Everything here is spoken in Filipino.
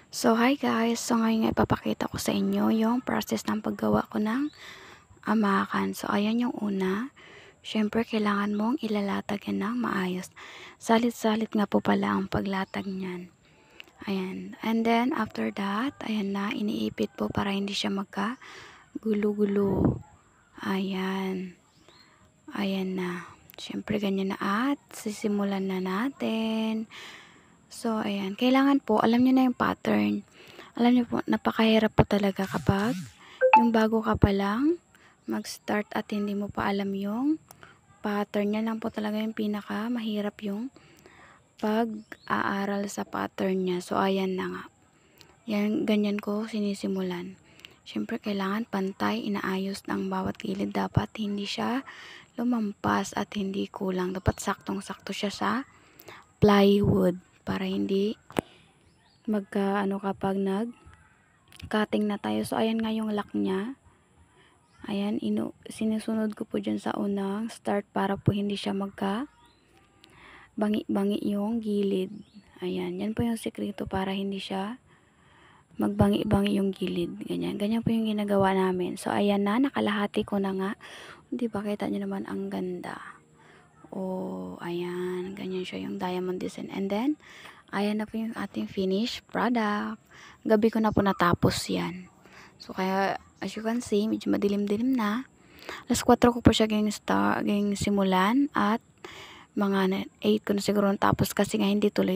So, hi guys! So, ngayon nga ipapakita ko sa inyo yung process ng paggawa ko ng amakan. So, ayan yung una. Siyempre, kailangan mong ilalatag yan ng maayos. Salit-salit nga po pala ang paglatag niyan. Ayan. And then, after that, ayan na, iniipit po para hindi siya magka-gulo-gulo. Ayan. Ayan na. Siyempre, ganyan na at sisimulan na natin. So, ayan. Kailangan po, alam nyo na yung pattern. Alam niyo po, napakahirap po talaga kapag yung bago ka pa lang mag-start at hindi mo pa alam yung pattern. Yan lang po talaga yung pinaka mahirap yung pag-aaral sa pattern niya. So, ayan na nga. Yan, ganyan ko sinisimulan. Siyempre, kailangan pantay, inaayos ng bawat gilid. Dapat hindi siya lumampas at hindi kulang. Dapat saktong-sakto siya sa plywood para hindi magka-ano kapag cutting na tayo. So, ayan nga yung lock niya. Ayan, sinusunod ko po dyan sa unang start para po hindi siya bangi-bangi yung gilid. Ayan, yan po yung sekreto para hindi siya magbangi-bangi yung gilid. Ganyan, ganyan po yung ginagawa namin. So, ayan na, nakalahati ko na nga. Di ba, kita nyo naman ang ganda. Oh, ayan, ganyan siya yung diamond design. And then, ayan na po yung ating finished product. Gabi ko na po natapos yan. So, kaya, as you can see, medyo madilim-dilim na. Alas 4 ko po siya ging simulan at mga 8 ko na siguro natapos kasi nga hindi tuloy